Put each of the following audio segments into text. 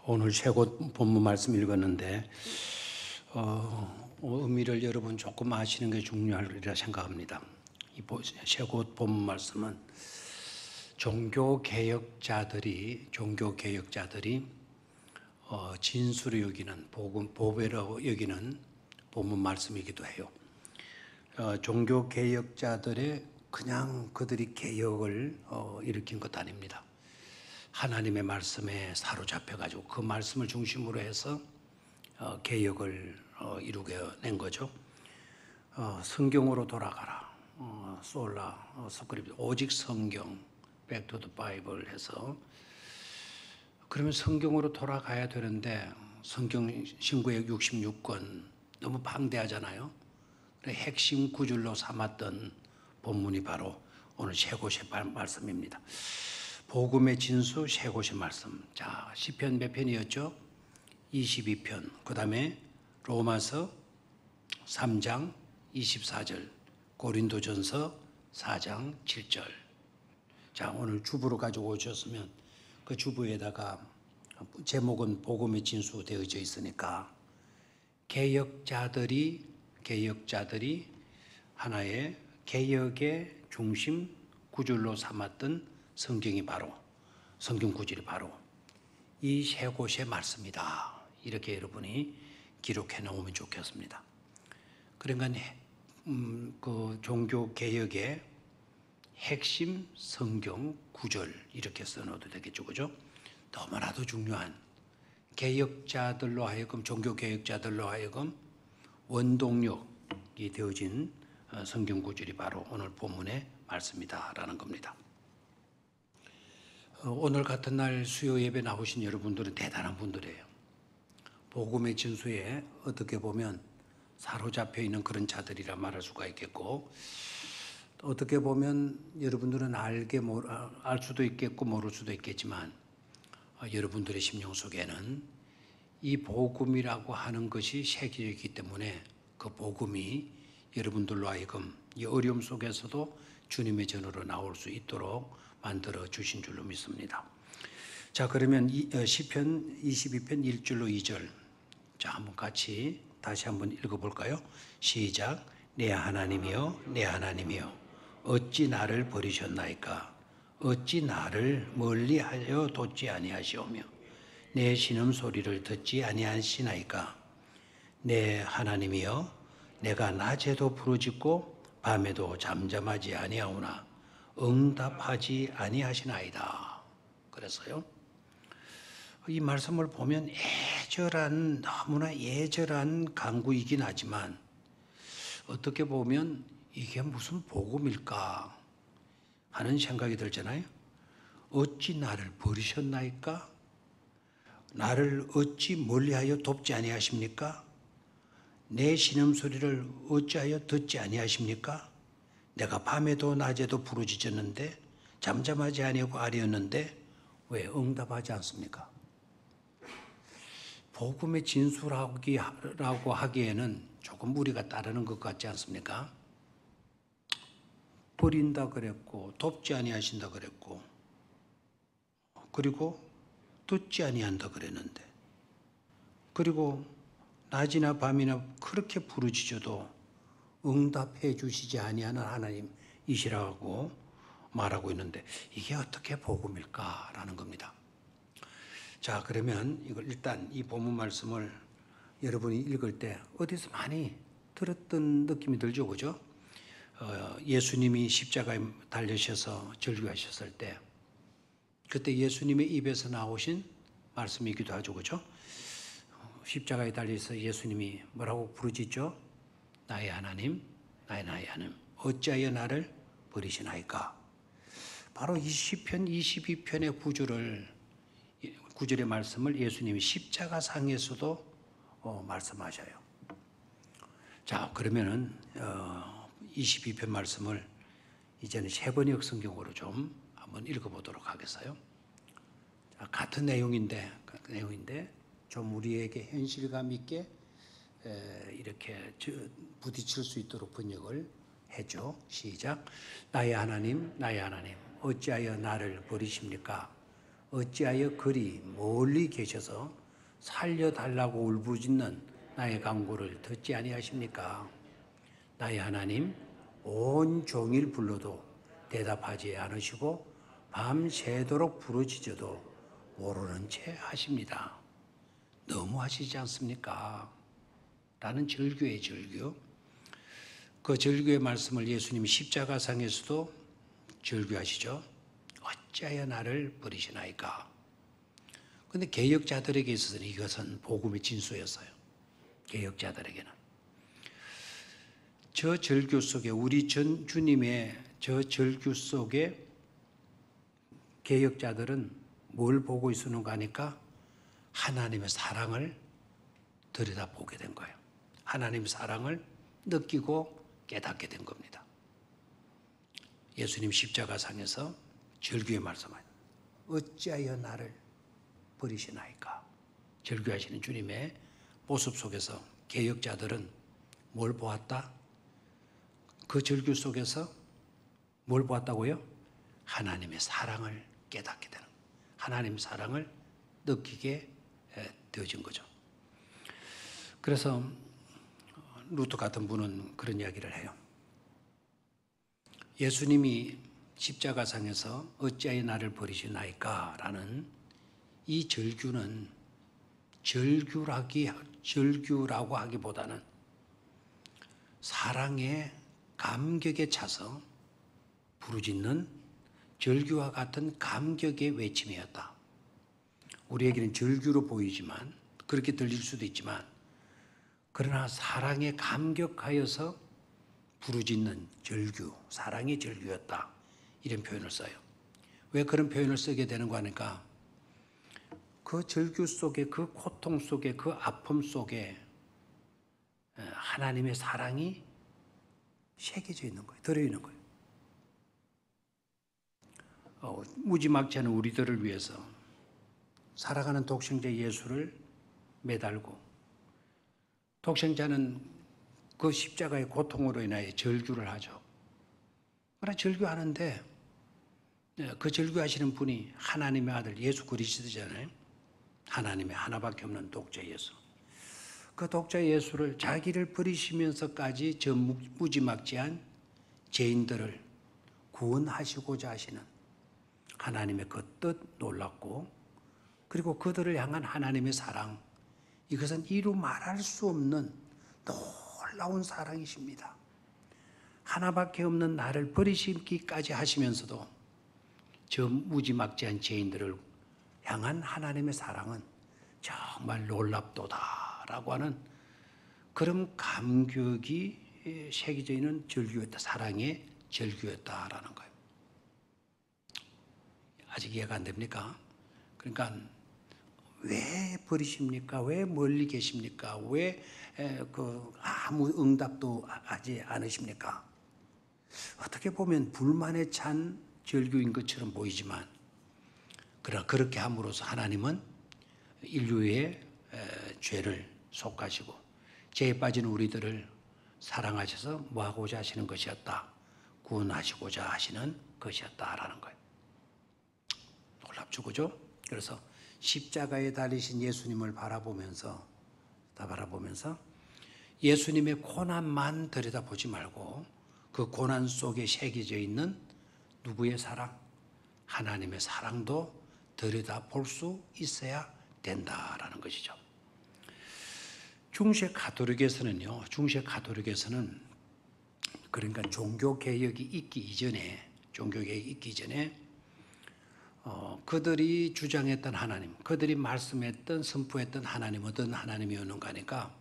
오늘 쇄골 본문 말씀 읽었는데 의미를 여러분 조금 아시는 게 중요하리라 생각합니다. 이 쇄골 본문 말씀은 종교개혁자들이 진수로 여기는 보배라고 여기는 본문 말씀이기도 해요. 종교개혁자들의 그냥 그들이 개혁을 일으킨 것 아닙니다. 하나님의 말씀에 사로잡혀가지고 그 말씀을 중심으로 해서 개혁을 이루게낸 거죠. 성경으로 돌아가라. 솔라 스크립트 오직 성경 Back to the Bible 해서 그러면 성경으로 돌아가야 되는데 성경 신구약 66권 너무 방대하잖아요. 핵심 구절로 삼았던 본문이 바로 오늘 쇄골의 말씀입니다. 복음의 진수 쇄골의 말씀. 자, 시편 몇 편이었죠? 22편. 그 다음에 로마서 3장 24절, 고린도전서 4장 7절. 자, 오늘 주부로 가지고 오셨으면 그 주부에다가 제목은 복음의 진수 되어져 있으니까 개혁자들이 하나의 개혁의 중심 구절로 삼았던 성경 구절이 바로 이 쇄골의 말씀이다. 이렇게 여러분이 기록해 놓으면 좋겠습니다. 그러니까 그 종교 개혁의 핵심 성경 구절 이렇게 써놓어도 되겠죠, 그죠? 너무나도 중요한 개혁자들로 하여금 종교 개혁자들로 하여금 원동력이 되어진 성경 구절이 바로 오늘 본문의 말씀이다라는 겁니다. 오늘 같은 날 수요 예배 나오신 여러분들은 대단한 분들이에요. 복음의 진수에 어떻게 보면 사로잡혀 있는 그런 자들이라 말할 수가 있겠고, 어떻게 보면 여러분들은 알 수도 있겠고 모를 수도 있겠지만 여러분들의 심령 속에는 이 복음이라고 하는 것이 새겨져 있기 때문에 그 복음이 여러분들로 하여금 이 어려움 속에서도 주님의 전으로 나올 수 있도록 만들어 주신 줄로 믿습니다. 자, 그러면 시편 22편 1절로 2절. 자, 한번 같이 다시 한번 읽어볼까요? 시작. 내 하나님이여, 내 하나님이여, 어찌 나를 버리셨나이까? 어찌 나를 멀리하여 뒀지 아니하시오며 내 신음소리를 듣지 아니하시나이까? 내 하나님이여, 내가 낮에도 부르짖고 밤에도 잠잠하지 아니하오나 응답하지 아니하시나이다. 그래서요, 이 말씀을 보면 너무나 예절한 간구이긴 하지만 어떻게 보면 이게 무슨 복음일까 하는 생각이 들잖아요. 어찌 나를 버리셨나이까? 나를 어찌 멀리하여 돕지 아니하십니까? 내 신음소리를 어찌하여 듣지 아니하십니까? 내가 밤에도 낮에도 부르짖었는데 잠잠하지 아니하고 아뢰었는데 왜 응답하지 않습니까? 복음의 진수라고 하기에는 조금 무리가 따르는 것 같지 않습니까? 버린다 그랬고 돕지 아니하신다 그랬고 그리고 듣지 아니한다 그랬는데 그리고 낮이나 밤이나 그렇게 부르짖어도 응답해 주시지 아니하는 하나님이시라고 말하고 있는데 이게 어떻게 복음일까라는 겁니다. 자, 그러면 이걸 일단 이 본문 말씀을 여러분이 읽을 때 어디서 많이 들었던 느낌이 들죠, 그죠? 예수님이 십자가에 달리셔서 절규하셨을 때 그때 예수님의 입에서 나오신 말씀이기도 하죠, 그죠? 십자가에 달려서 예수님이 뭐라고 부르짖죠? 나의 하나님, 나의 하나님, 어찌하여 나를 버리시나이까? 바로 이 시편 22편의 구절의 말씀을 예수님이 십자가상에서도 말씀하셔요. 자, 그러면은 22편 말씀을 이제는 세번역 성경으로 좀 한번 읽어보도록 하겠어요. 자, 같은 내용인데 좀 우리에게 현실감 있게 이렇게 부딪힐 수 있도록 번역을 해줘. 시작. 나의 하나님, 나의 하나님, 어찌하여 나를 버리십니까? 어찌하여 그리 멀리 계셔서 살려달라고 울부짖는 나의 간구를 듣지 아니하십니까? 나의 하나님, 온 종일 불러도 대답하지 않으시고 밤새도록 부르짖어도 모르는 채 하십니다. 너무 하시지 않습니까? 라는 절규의 절규. 그 절규의 말씀을 예수님이 십자가상에서도 절규하시죠. 어찌하여 나를 버리시나이까? 그런데 개혁자들에게 있어서는 이것은 복음의 진수였어요. 개혁자들에게는. 저 절규 속에 우리 전 주님의 저 절규 속에 개혁자들은 뭘 보고 있었는가 하니까 하나님의 사랑을 들여다보게 된 거예요. 하나님의 사랑을 느끼고 깨닫게 된 겁니다. 예수님 십자가상에서 절규의 말씀을 어찌하여 나를 버리시나이까? 절규하시는 주님의 모습 속에서 개혁자들은 뭘 보았다? 그 절규 속에서 뭘 보았다고요? 하나님의 사랑을 깨닫게 되는, 하나님의 사랑을 느끼게 되어진 거죠. 그래서 루터 같은 분은 그런 이야기를 해요. 예수님이 십자가상에서 어찌하여 나를 버리시나이까? 라는 이 절규는 절규라고 하기보다는 사랑의 감격에 차서 부르짖는 절규와 같은 감격의 외침이었다. 우리에게는 절규로 보이지만, 그렇게 들릴 수도 있지만, 그러나 사랑에 감격하여서 부르짖는 절규, 사랑의 절규였다. 이런 표현을 써요. 왜 그런 표현을 쓰게 되는가 하니까 그 절규 속에, 그 고통 속에, 그 아픔 속에 하나님의 사랑이 새겨져 있는 거예요. 들어있는 거예요. 무지막지 않은 우리들을 위해서 살아가는 독생자 예수를 매달고, 독생자는 그 십자가의 고통으로 인하여 절규를 하죠. 그러나 절규하는데 그 절규하시는 분이 하나님의 아들 예수 그리스도잖아요. 하나님의 하나밖에 없는 독자 예수. 그 독자 예수를 자기를 버리시면서까지 저 무지막지한 죄인들을 구원하시고자 하시는 하나님의 그 뜻 놀랍고, 그리고 그들을 향한 하나님의 사랑, 이것은 이루 말할 수 없는 놀라운 사랑이십니다. 하나밖에 없는 나를 버리시기까지 하시면서도 저 무지막지한 죄인들을 향한 하나님의 사랑은 정말 놀랍도다라고 하는 그런 감격이 새겨져 있는 절규였다. 사랑의 절규였다라는 거예요. 아직 이해가 안 됩니까? 그러니까 왜 버리십니까? 왜 멀리 계십니까? 왜 아무 응답도 하지 않으십니까? 어떻게 보면 불만에 찬 절규인 것처럼 보이지만, 그러나 그렇게 함으로써 하나님은 인류의 죄를 속하시고 죄에 빠진 우리들을 사랑하셔서 뭐하고자 하시는 것이었다? 구원하시고자 하시는 것이었다라는 거예요. 놀랍죠, 그죠? 그래서 십자가에 달리신 예수님을 바라보면서 예수님의 고난만 들여다보지 말고 그 고난 속에 새겨져 있는 누구의 사랑? 하나님의 사랑도 들여다볼 수 있어야 된다라는 것이죠. 중세 가톨릭에서는 그러니까 종교개혁이 있기 이전에 그들이 주장했던 하나님, 그들이 말씀했던 선포했던 하나님, 어떤 하나님이었는가 하니까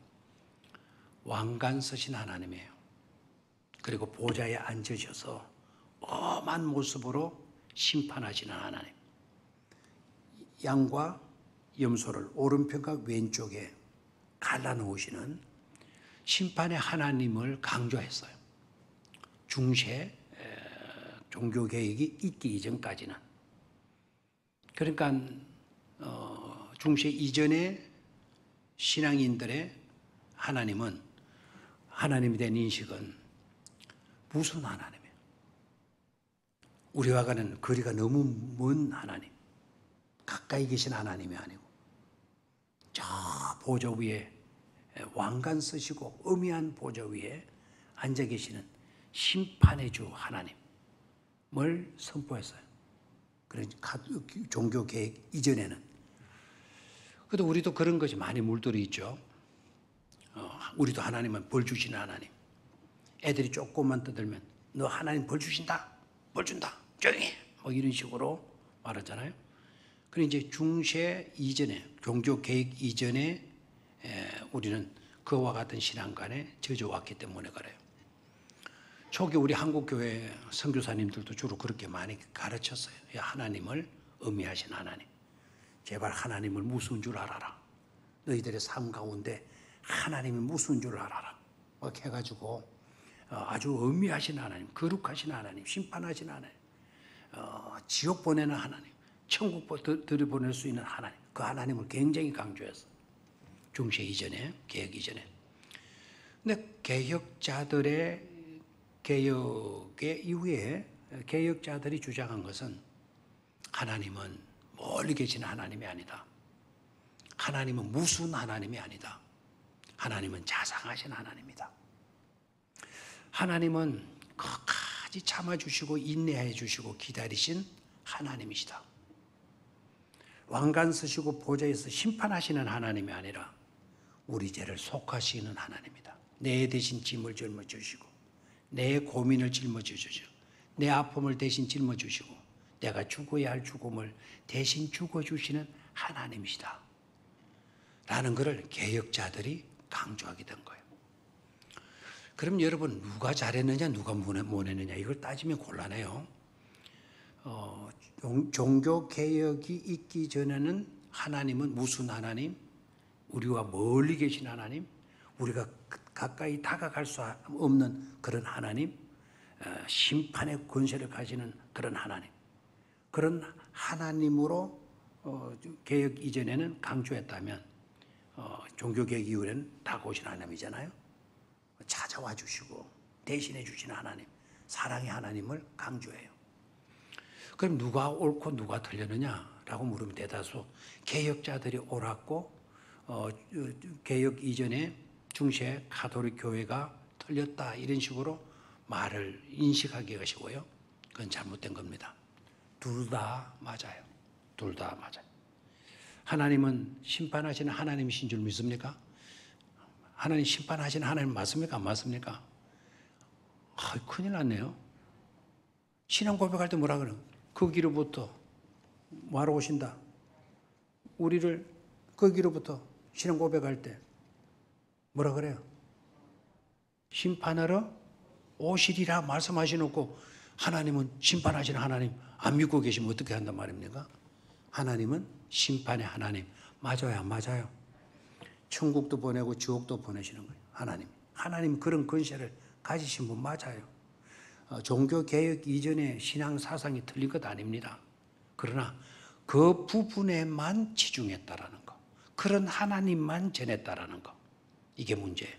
왕관 서신 하나님이에요. 그리고 보좌에 앉으셔서 엄한 모습으로 심판하시는 하나님, 양과 염소를 오른편과 왼쪽에 갈라놓으시는 심판의 하나님을 강조했어요. 중세 종교개혁이 있기 이전까지는. 그러니까 중세 이전의 신앙인들의 하나님은, 하나님에 대한 인식은 무슨 하나님이에요? 우리와는 거리가 너무 먼 하나님, 가까이 계신 하나님이 아니고 저 보좌 위에 왕관 쓰시고 엄미한 보좌 위에 앉아 계시는 심판의 주 하나님을 선포했어요. 그러니까 종교 계획 이전에는. 그래도 우리도 그런 것이 많이 물들어 있죠. 우리도 하나님은 벌 주시는 하나님. 애들이 조금만 떠들면 너 하나님 벌 주신다, 벌 준다, 조용히 해. 뭐 이런 식으로 말하잖아요. 그리고 이제 중세 이전에, 종교 계획 이전에 우리는 그와 같은 신앙관에 젖어왔기 때문에 그래요. 초기 우리 한국교회 선교사님들도 주로 그렇게 많이 가르쳤어요. 하나님을 의미하신 하나님. 제발 하나님을 무서운 줄 알아라. 너희들의 삶 가운데 하나님이 무서운 줄 알아라. 막 해가지고 아주 의미하신 하나님, 거룩하신 하나님, 심판하신 하나님, 지옥 보내는 하나님, 천국 들여보낼 수 있는 하나님, 그 하나님을 굉장히 강조했어요. 중세 이전에, 개혁 이전에. 근데 개혁자들의 개혁의 이후에 개혁자들이 주장한 것은 하나님은 멀리 계시는 하나님이 아니다. 하나님은 무슨 하나님이 아니다. 하나님은 자상하신 하나님이다. 하나님은 끝까지 참아주시고 인내해 주시고 기다리신 하나님이시다. 왕관 쓰시고 보좌에서 심판하시는 하나님이 아니라 우리 죄를 속하시는 하나님이다. 내 대신 짐을 짊어주시고 내 고민을 짊어주시고 내 아픔을 대신 짊어주시고 내가 죽어야 할 죽음을 대신 죽어주시는 하나님이시다. 라는 것을 개혁자들이 강조하게 된 거예요. 그럼 여러분 누가 잘했느냐 누가 못했느냐 이걸 따지면 곤란해요. 종교개혁이 있기 전에는 하나님은 무슨 하나님? 우리와 멀리 계신 하나님? 우리가 가까이 다가갈 수 없는 그런 하나님? 심판의 권세를 가지는 그런 하나님. 그런 하나님으로 개혁 이전에는 강조했다면 종교개혁 이후에는 다가오신 하나님이잖아요. 찾아와 주시고 대신해 주시는 하나님, 사랑의 하나님을 강조해요. 그럼 누가 옳고 누가 틀렸느냐라고 물으면 대다수 개혁자들이 옳았고 개혁 이전에 중세 가톨릭 교회가 틀렸다 이런 식으로 말을 인식하게 하시고요. 그건 잘못된 겁니다. 둘 다 맞아요. 둘 다 맞아요. 하나님은 심판하시는 하나님이신 줄 믿습니까? 하나님 심판하시는 하나님 맞습니까? 안 맞습니까? 큰일 났네요. 신앙 고백할 때 뭐라 그래요? 거기로부터 뭐하러 오신다? 우리를 거기로부터 신앙 고백할 때 뭐라 그래요? 심판하러 오시리라 말씀하시놓고 하나님은 심판하시는 하나님 안 믿고 계시면 어떻게 한단 말입니까? 하나님은 심판의 하나님 맞아요 안 맞아요? 천국도 보내고 지옥도 보내시는 거예요. 하나님 그런 권세를 가지신 분 맞아요. 종교개혁 이전에 신앙 사상이 틀린 것 아닙니다. 그러나 그 부분에만 치중했다라는 거, 그런 하나님만 전했다라는 거, 이게 문제예요.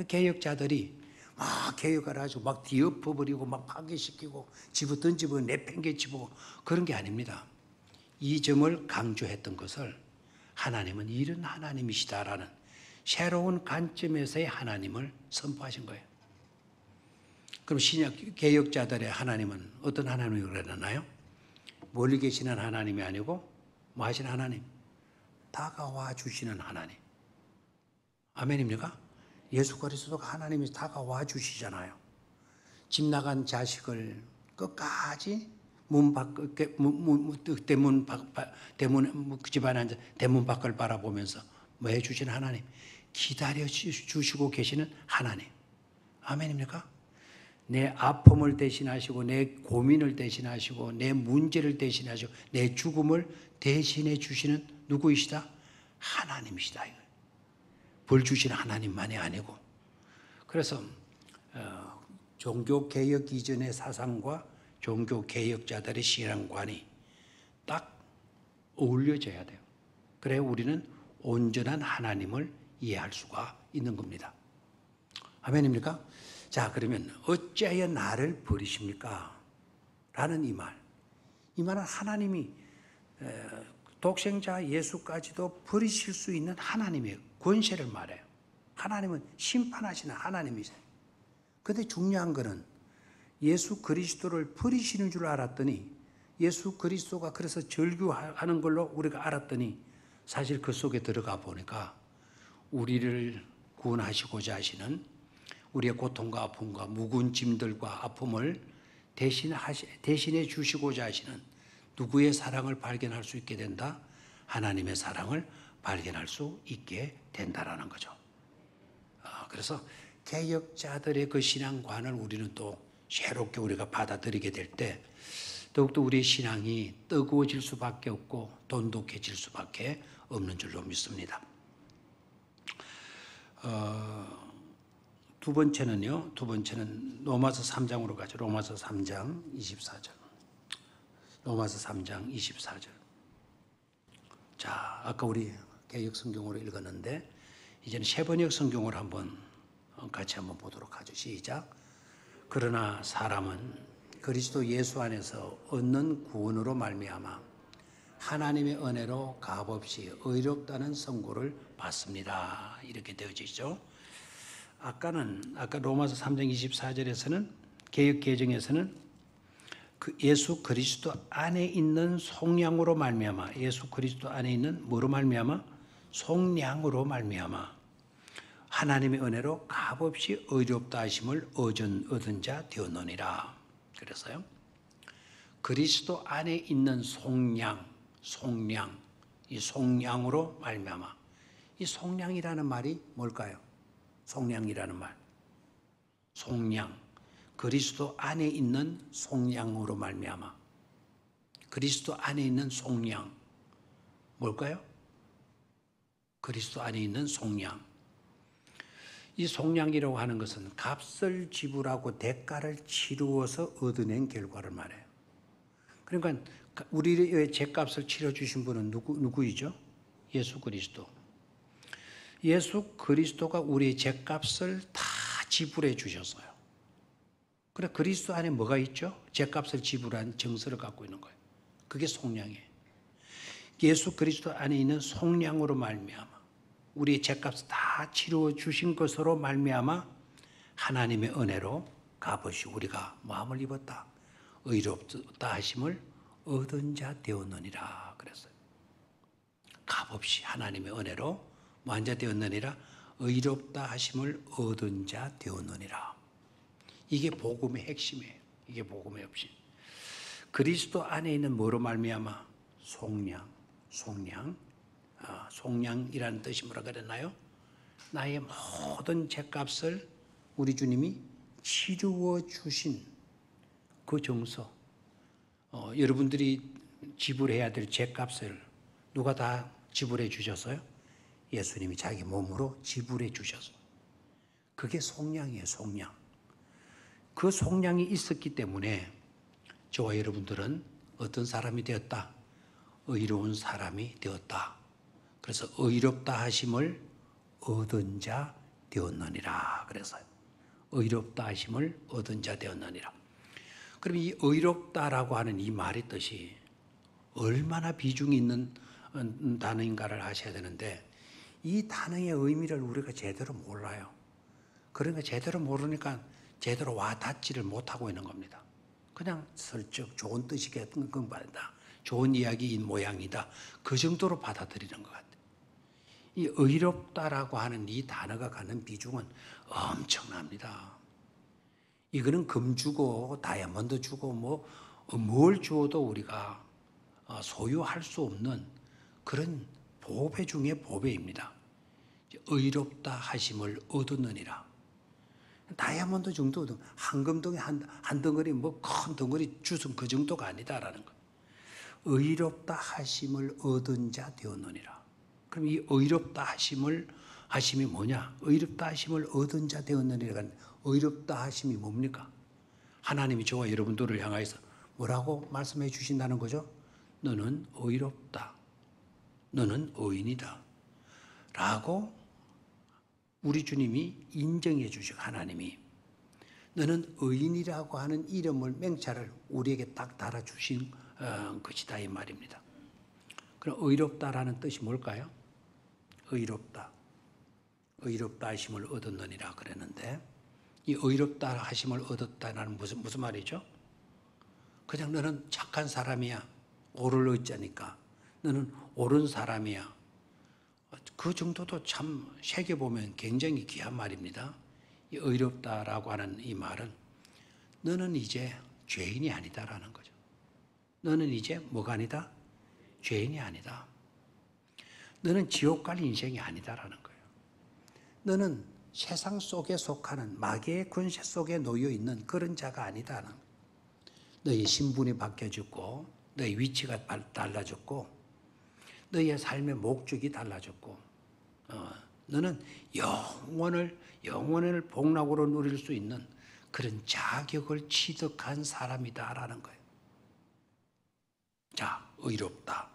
개혁자들이 막 개혁을 하죠. 막 뒤엎어버리고 막 파괴시키고 집어 던지고 내팽개치고 그런 게 아닙니다. 이 점을 강조했던 것을 하나님은 이런 하나님이시다라는 새로운 관점에서의 하나님을 선포하신 거예요. 그럼 신약 개혁자들의 하나님은 어떤 하나님이라고 그러나요? 멀리 계시는 하나님이 아니고 뭐 하시는 하나님? 다가와 주시는 하나님. 아멘입니까? 예수 그리스도가 하나님이 다가와 주시잖아요. 집 나간 자식을 끝까지 집안에 앉아 대문 밖을 바라보면서 뭐 해주시는 하나님, 기다려 주시고 계시는 하나님. 아멘입니까? 내 아픔을 대신하시고 내 고민을 대신하시고 내 문제를 대신하시고 내 죽음을 대신해 주시는 누구이시다? 하나님이시다. 벌 주시는 하나님만이 아니고. 그래서 종교개혁 이전의 사상과 종교개혁자들의 신앙관이 딱 어울려져야 돼요. 그래야 우리는 온전한 하나님을 이해할 수가 있는 겁니다. 아멘입니까? 자, 그러면 어찌하여 나를 버리십니까? 라는 이 말은 하나님이 독생자 예수까지도 버리실 수 있는 하나님의 권세를 말해요. 하나님은 심판하시는 하나님이세요. 그런데 중요한 것은 예수 그리스도를 버리시는 줄 알았더니, 예수 그리스도가 그래서 절규하는 걸로 우리가 알았더니, 사실 그 속에 들어가 보니까 우리를 구원하시고자 하시는, 우리의 고통과 아픔과 묵은 짐들과 아픔을 대신해 주시고자 하시는 누구의 사랑을 발견할 수 있게 된다? 하나님의 사랑을 발견할 수 있게 된다라는 거죠. 그래서 개혁자들의 그 신앙관을 우리는 또 새롭게 우리가 받아들이게 될 때 더욱더 우리의 신앙이 뜨거워질 수밖에 없고 돈독해질 수밖에 없는 줄로 믿습니다. 두 번째는 로마서 3장으로 가죠. 로마서 3장 24절. 로마서 3장 24절. 자, 아까 우리 개역 성경으로 읽었는데 이제는 세번역 성경으로 같이 한번 보도록 하죠. 시작. 그러나 사람은 그리스도 예수 안에서 얻는 구원으로 말미암아 하나님의 은혜로 값없이 의롭다는 선고를 받습니다. 이렇게 되어지죠. 아까 로마서 3장 24절에서는 개역 개정에서는 그 예수 그리스도 안에 있는 속량으로 말미암아, 예수 그리스도 안에 있는 뭐로 말미암아? 속량으로 말미암아 하나님의 은혜로 값없이 의롭다 하심을 얻은 자 되었느니라. 그래서요, 그리스도 안에 있는 속량, 이 속량으로 말미암아. 이 속량이라는 말이 뭘까요? 속량이라는 말, 속량, 그리스도 안에 있는 속량으로 말미암아. 그리스도 안에 있는 속량 뭘까요? 그리스도 안에 있는 속량. 이 속량이라고 하는 것은 값을 지불하고 대가를 치루어서 얻어낸 결과를 말해요. 그러니까 우리의 죄값을 치러주신 분은 누구이죠? 예수 그리스도. 예수 그리스도가 우리의 죄값을 다 지불해 주셨어요. 그래, 그리스도 안에 뭐가 있죠? 죄값을 지불한 정서를 갖고 있는 거예요. 그게 속량이에요. 예수 그리스도 안에 있는 속량으로 말미암아 우리의 죄값을 다 치루어 주신 것으로 말미암아 하나님의 은혜로 값없이 우리가 마음을 입었다. 의롭다 하심을 얻은 자 되었느니라 그랬어요. 값없이 하나님의 은혜로 뭐한 자 되었느니라? 의롭다 하심을 얻은 자 되었느니라. 이게 복음의 핵심이에요. 이게 복음의 핵심. 그리스도 안에 있는 뭐로 말미암아? 속량이라는 뜻이 뭐라 그랬나요? 나의 모든 죄값을 우리 주님이 치루어 주신 그 정서. 여러분들이 지불해야 될 죄값을 누가 다 지불해 주셨어요? 예수님이 자기 몸으로 지불해 주셨어요. 그게 속량이에요, 속량. 그 속량이 있었기 때문에 저와 여러분들은 어떤 사람이 되었다? 의로운 사람이 되었다. 그래서 의롭다 하심을 얻은 자 되었느니라 그래서요. 의롭다 하심을 얻은 자 되었느니라. 그럼 이 의롭다라고 하는 이 말의 뜻이 얼마나 비중이 있는 단어인가를 아셔야 되는데 이 단어의 의미를 우리가 제대로 몰라요. 그러니까 제대로 모르니까 제대로 와닿지를 못하고 있는 겁니다. 그냥 슬쩍 좋은 뜻이겠건 말이다. 좋은 이야기인 모양이다. 그 정도로 받아들이는 것 같아요. 이 의롭다라고 하는 이 단어가 갖는 비중은 엄청납니다. 이거는 금 주고 다이아몬드 주고 뭘 주어도 우리가 소유할 수 없는 그런 보배 중의 보배입니다. 의롭다 하심을 얻었느니라. 다이아몬드 정도, 황금덩이 한 덩어리, 큰 덩어리 주순 그 정도가 아니다라는 거. 의롭다 하심을 얻은 자 되었느니라. 그럼 이 의롭다 하심이 뭐냐? 의롭다 하심을 얻은 자 되었느니라. 의롭다 하심이 뭡니까? 하나님이 저와 여러분들을 향하여서 뭐라고 말씀해 주신다는 거죠? 너는 의롭다. 너는 의인이다. 라고 우리 주님이 인정해 주시고 하나님이 너는 의인이라고 하는 이름을 맹자를 우리에게 딱 달아주신 것이다 이 말입니다. 그럼 의롭다라는 뜻이 뭘까요? 의롭다. 의롭다 하심을 얻었느니라 그랬는데 이 의롭다 하심을 얻었다는 무슨 말이죠? 그냥 너는 착한 사람이야. 오를 얻자니까. 너는 옳은 사람이야. 그 정도도 참 새겨보면 굉장히 귀한 말입니다. 이 의롭다라고 하는 이 말은 너는 이제 죄인이 아니다라는 거죠. 너는 이제 뭐가 아니다? 죄인이 아니다. 너는 지옥 갈 인생이 아니다라는 거예요. 너는 세상 속에 속하는 마귀의 권세 속에 놓여 있는 그런 자가 아니다라는 거예요. 너의 신분이 바뀌어졌고 너의 위치가 달라졌고 너의 삶의 목적이 달라졌고 너는 영원을 복락으로 누릴 수 있는 그런 자격을 취득한 사람이다라는 거예요. 자, 의롭다.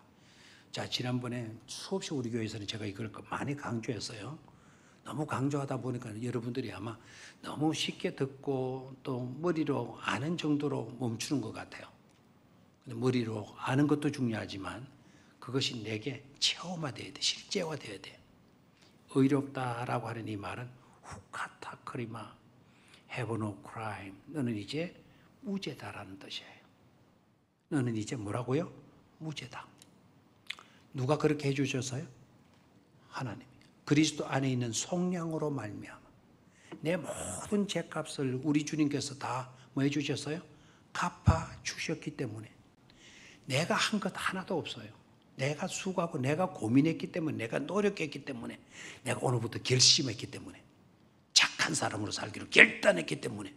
자, 지난번에 수없이 우리 교회에서는 제가 이걸 많이 강조했어요. 너무 강조하다 보니까 여러분들이 아마 너무 쉽게 듣고 또 머리로 아는 정도로 멈추는 것 같아요. 근데 머리로 아는 것도 중요하지만 그것이 내게 체험화되어야 돼. 실제화되어야 돼. 의롭다라고 하는 이 말은 후카타 크리마 have no crime. 너는 이제 무죄다라는 뜻이에요. 너는 이제 뭐라고요? 무죄다. 누가 그렇게 해주셨어요? 하나님. 그리스도 안에 있는 속량으로 말미암아 내 모든 죄값을 우리 주님께서 다 뭐 해주셨어요? 갚아 주셨기 때문에 내가 한 것 하나도 없어요. 내가 수고하고 내가 고민했기 때문에 내가 노력했기 때문에 내가 오늘부터 결심했기 때문에 착한 사람으로 살기로 결단했기 때문에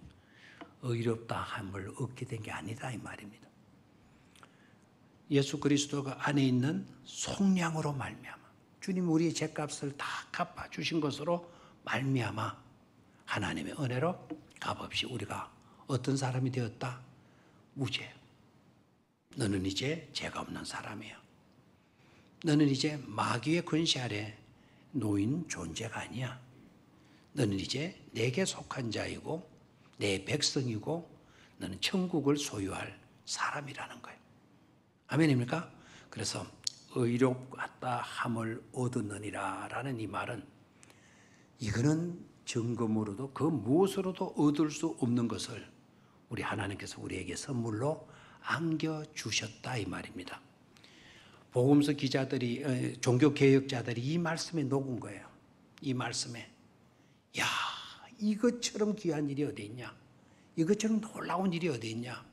의롭다 함을 얻게 된 게 아니다 이 말입니다. 예수 그리스도가 안에 있는 속량으로 말미암아 주님 우리의 죄값을 다 갚아 주신 것으로 말미암아 하나님의 은혜로 값없이 우리가 어떤 사람이 되었다? 무죄. 너는 이제 죄가 없는 사람이야. 너는 이제 마귀의 권세 아래 놓인 존재가 아니야. 너는 이제 내게 속한 자이고 내 백성이고 너는 천국을 소유할 사람이라는 거예요. 아멘입니까? 그래서 의롭다 함을 얻었느니라 라는 이 말은 이거는 증거으로도 그 무엇으로도 얻을 수 없는 것을 우리 하나님께서 우리에게 선물로 안겨주셨다 이 말입니다. 복음서 기자들이 종교개혁자들이 이 말씀에 녹은 거예요. 이 말씀에 야 이것처럼 귀한 일이 어디 있냐. 이것처럼 놀라운 일이 어디 있냐.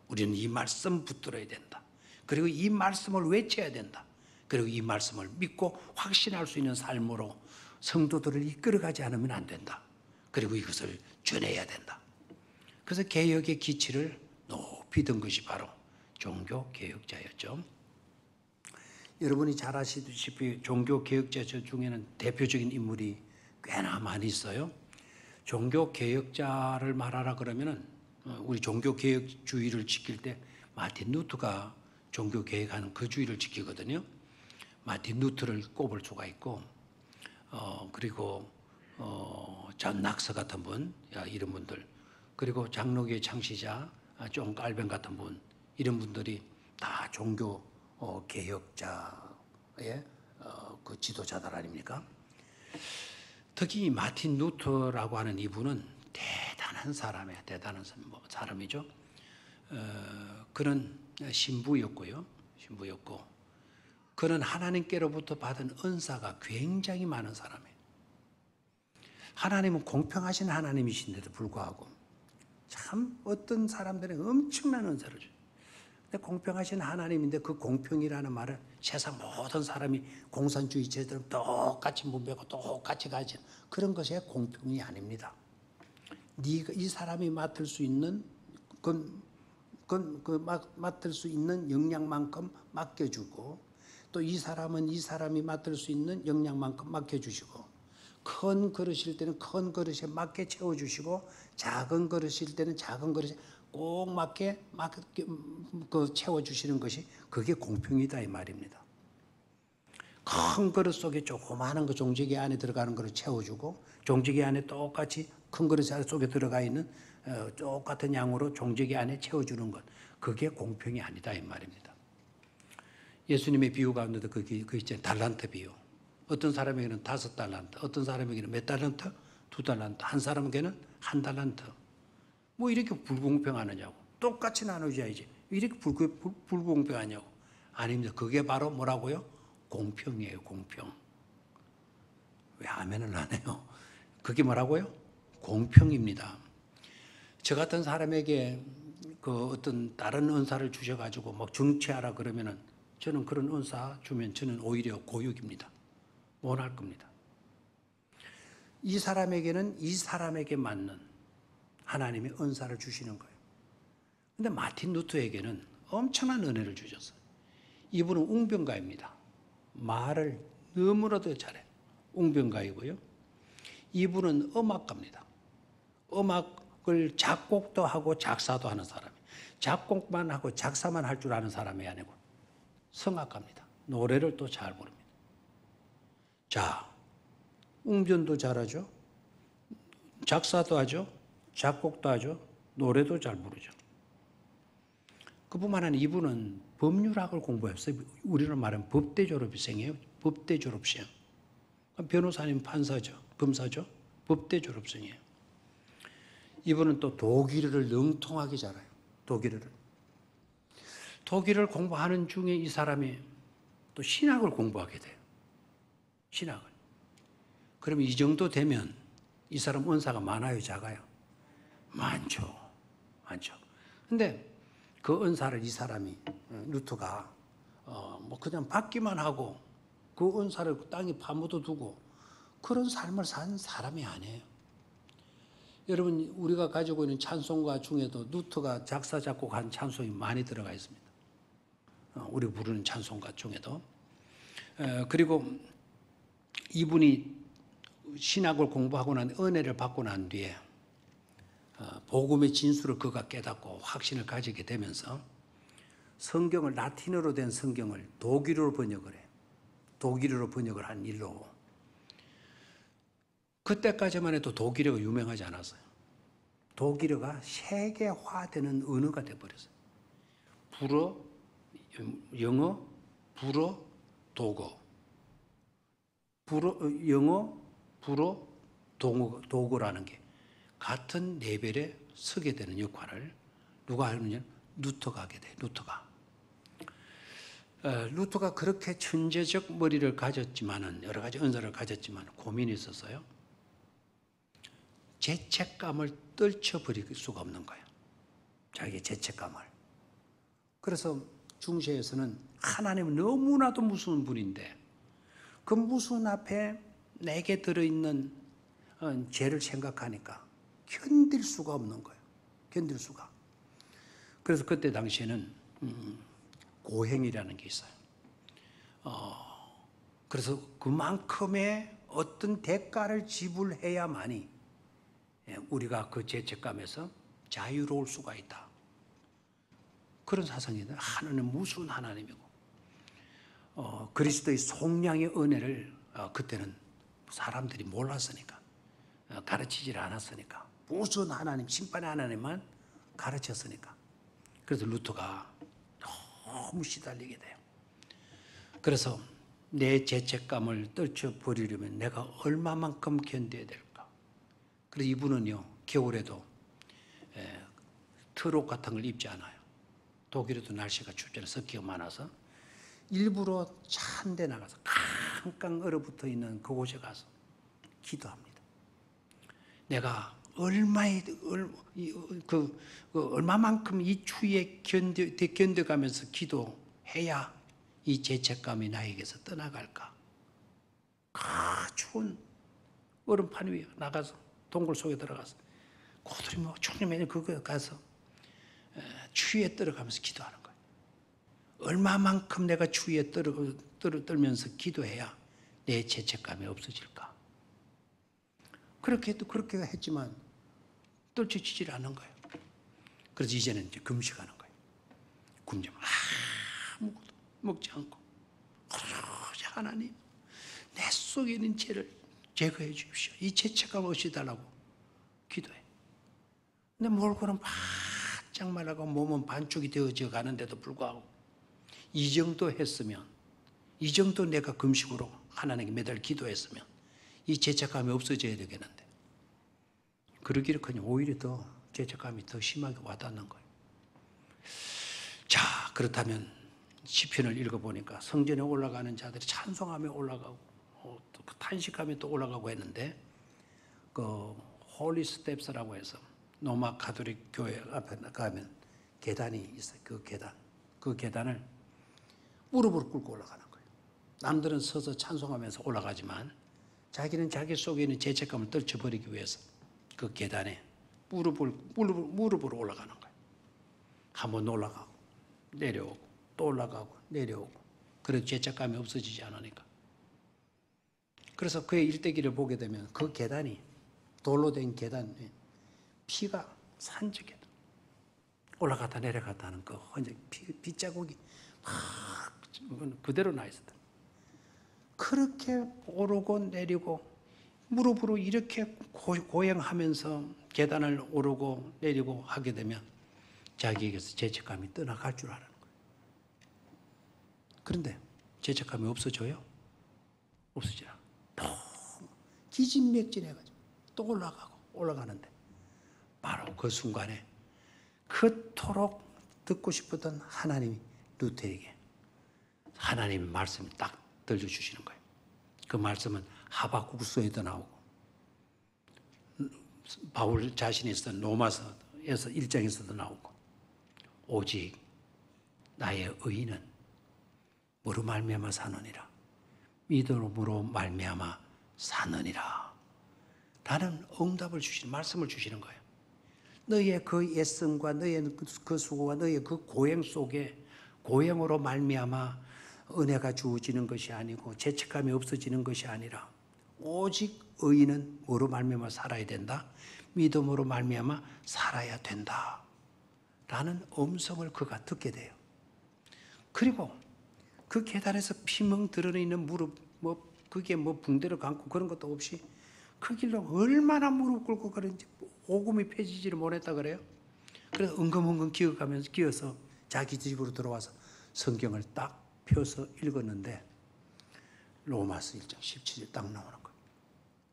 우리는 이 말씀 붙들어야 된다. 그리고 이 말씀을 외쳐야 된다. 그리고 이 말씀을 믿고 확신할 수 있는 삶으로 성도들을 이끌어가지 않으면 안 된다. 그리고 이것을 전해야 된다. 그래서 개혁의 기치를 높이 든 것이 바로 종교개혁자였죠. 여러분이 잘 아시다시피 종교개혁자 중에는 대표적인 인물이 꽤나 많이 있어요. 종교개혁자를 말하라 그러면은 우리 종교개혁주의를 지킬 때 마틴 루터가 종교개혁하는 그 주의를 지키거든요. 마틴 루터를 꼽을 수가 있고 그리고 존 낙서 같은 분 이런 분들 그리고 장로교의 창시자 존 칼빈 같은 분 이런 분들이 다 종교 개혁자의 그 지도자들 아닙니까? 특히 마틴 루터라고 하는 이분은 대단한 사람이죠. 그는 신부였고 그는 하나님께로부터 받은 은사가 굉장히 많은 사람이에요. 하나님은 공평하신 하나님이신데도 불구하고 참 어떤 사람들은 엄청난 은사를 줘요. 근데 공평하신 하나님인데 그 공평이라는 말은 세상 모든 사람이 공산주의자처럼 똑같이 문배고 똑같이 가지는 그런 것이 공평이 아닙니다. 이 사람이 맡을 수 있는 맡을 수 있는 역량만큼 맡겨주고 또 이 사람이 맡을 수 있는 역량만큼 맡겨주시고 큰 그릇일 때는 큰 그릇에 맞게 채워주시고 작은 그릇일 때는 작은 그릇에 꼭 맞게 채워주시는 것이 그게 공평이다 이 말입니다. 큰 그릇 속에 조그마한 거 종지기 안에 들어가는 거를 채워주고 종지기 안에 똑같이 큰 그릇 속에 들어가 있는 똑같은 양으로 종지기 안에 채워주는 것 그게 공평이 아니다 이 말입니다. 예수님의 비유 가운데도 그 있잖아요. 달란트 비유. 어떤 사람에게는 5달란트, 어떤 사람에게는 몇 달란트? 2달란트, 한 사람에게는 1달란트. 뭐 이렇게 불공평하느냐고. 똑같이 나눠줘야지. 이렇게 불공평하냐고. 아닙니다. 그게 바로 뭐라고요? 공평이에요, 공평. 왜 아멘을 안 해요? 그게 뭐라고요? 공평입니다. 저 같은 사람에게 그 어떤 다른 은사를 주셔가지고 막 정치하라 그러면은 저는 그런 은사 주면 저는 오히려 고육입니다. 원할 겁니다. 이 사람에게는 이 사람에게 맞는 하나님의 은사를 주시는 거예요. 근데 마틴 루터에게는 엄청난 은혜를 주셨어요. 이분은 웅변가입니다. 말을 너무나도 잘해요. 웅변가이고요. 이분은 음악가입니다. 음악을 작곡도 하고 작사도 하는 사람이에요. 작곡만 하고 작사만 할 줄 아는 사람이 아니고 성악가입니다. 노래를 또 잘 부릅니다. 자, 웅변도 잘하죠. 작사도 하죠. 작곡도 하죠. 노래도 잘 부르죠. 그뿐만 아니라 이분은 법률학을 공부했어요. 우리는 말하면 법대 졸업생이에요. 법대 졸업생. 변호사님, 판사죠. 검사죠. 법대 졸업생이에요. 이분은 또 독일어를 능통하게 잘해요. 독일어를 공부하는 중에 이 사람이 또 신학을 공부하게 돼요. 신학을. 그러면 이 정도 되면 이 사람 은사가 많아요, 작아요? 많죠. 근데 그 은사를 이 사람이, 루터가, 뭐 그냥 받기만 하고 그 은사를 땅에 파묻어 두고 그런 삶을 산 사람이 아니에요. 여러분, 우리가 가지고 있는 찬송가 중에도 루터가 작사, 작곡한 찬송이 많이 들어가 있습니다. 우리 부르는 찬송가 중에도. 그리고 이분이 신학을 공부하고 난 은혜를 받고 난 뒤에 복음의 진수를 그가 깨닫고 확신을 가지게 되면서 성경을 라틴어로 된 성경을 독일어로 번역을 해요. 독일어로 번역을 한 일로 그때까지만 해도 독일어가 유명하지 않았어요. 독일어가 세계화되는 언어가 돼버렸어요. 불어, 영어, 불어, 독어. 영어, 불어, 독어라는 게 같은 레벨에 서게 되는 역할을 누가 하느냐? 루터가 하게 돼요. 루터가 그렇게 천재적 머리를 가졌지만은 여러 가지 은사를 가졌지만 고민이 있었어요. 죄책감을 떨쳐버릴 수가 없는 거예요. 자기의 죄책감을. 그래서 중세에서는 하나님은 너무나도 무서운 분인데 그 무서운 앞에 내게 들어있는 죄를 생각하니까 견딜 수가 없는 거예요. 견딜 수가. 그래서 그때 당시에는 고행이라는 게 있어요. 그래서 그만큼의 어떤 대가를 지불해야만이 우리가 그 죄책감에서 자유로울 수가 있다. 그런 사상이다. 하나님은 무서운 하나님이고 그리스도의 속량의 은혜를 그때는 사람들이 몰랐으니까 가르치질 않았으니까 무서운 하나님, 심판의 하나님만 가르쳤으니까 그래서 루터가 너무 시달리게 돼요. 그래서 내 죄책감을 떨쳐버리려면 내가 얼마만큼 견뎌야 될까? 그래서 이분은요 겨울에도 트럭 같은 걸 입지 않아요. 독일에도 날씨가 춥잖아요. 습기가 많아서 일부러 차 한 대 나가서 깡깡 얼어붙어 있는 그곳에 가서 기도합니다. 내가 얼마만큼 이 추위에 견뎌가면서 기도해야 이 죄책감이 나에게서 떠나갈까? 추운 얼음판 위에 나가서 동굴 속에 들어가서 고들이 뭐 주님의 그거 가서 추위에 떨어가면서 기도하는 거예요. 얼마만큼 내가 추위에 떨면서 기도해야 내 죄책감이 없어질까? 그렇게 했지만 떨쳐지질 않는 거예요. 그래서 이제는 이제 금식하는 거예요. 굶지 아무것도 먹지 않고 오로지 하나님 내 속에 있는 죄를 제거해 주십시오. 이 죄책감 없이달라고 기도해. 근데 몰골은 바짝 말라고 몸은 반쪽이 되어져 가는데도 불구하고 이 정도 했으면, 이 정도 내가 금식으로 하나님께 매달 기도했으면 이 죄책감이 없어져야 되겠는데, 그러기는커녕 오히려 더 죄책감이 더 심하게 와닿는 거예요. 자, 그렇다면 시편을 읽어보니까 성전에 올라가는 자들이 찬송하며 올라가고 또 탄식하며 또 올라가고 했는데, 그 홀리 스텝스라고 해서 로마 가톨릭 교회 앞에 가면 계단이 있어요. 그 계단을 무릎을 꿇고 올라가는 거예요. 남들은 서서 찬송하면서 올라가지만 자기는 자기 속에 있는 죄책감을 떨쳐버리기 위해서 그 계단에 무릎으로 올라가는 거예요. 한번 올라가고 내려오고 또 올라가고 내려오고. 그래도 죄책감이 없어지지 않으니까. 그래서 그의 일대기를 보게 되면 그 계단이 돌로 된 계단에 피가 산적에 올라갔다 내려갔다 하는 그 빗자국이 막 그대로 나 있었다. 그렇게 오르고 내리고 무릎으로 이렇게 고행하면서 계단을 오르고 내리고 하게 되면 자기에게서 죄책감이 떠나갈 줄 아는 거예요. 그런데 죄책감이 없어져요? 없어지나? 너무 기진맥진해가지고 또 올라가는데 바로 그 순간에 그토록 듣고 싶었던 하나님이 루터에게 하나님의 말씀을 딱 들려주시는 거예요. 그 말씀은 하박국서에도 나오고 바울 자신이 쓰던 로마서에서 1장에서도 나오고, 오직 나의 의인은 뭐로 말미암아 사느니라, 믿음으로 말미암아 사느니라 라는 응답을 주시는, 말씀을 주시는 거예요. 너의 그 애씀과 너의 그 수고와 너의 그 고행 속에 고행으로 말미암아 은혜가 주어지는 것이 아니고 죄책감이 없어지는 것이 아니라 오직 의인은 뭐로 말미암아 살아야 된다? 믿음으로 말미암아 살아야 된다 라는 음성을 그가 듣게 돼요. 그리고 그 계단에서 피멍 드러내는 무릎, 그게 붕대를 감고 그런 것도 없이 그 길로 얼마나 무릎 꿇고 그런지 오금이 펴지지를 못했다 그래요. 그래서 은금은금 기어서 자기 집으로 들어와서 성경을 딱 펴서 읽었는데 로마서 1장 17절 딱 나오는 거예요.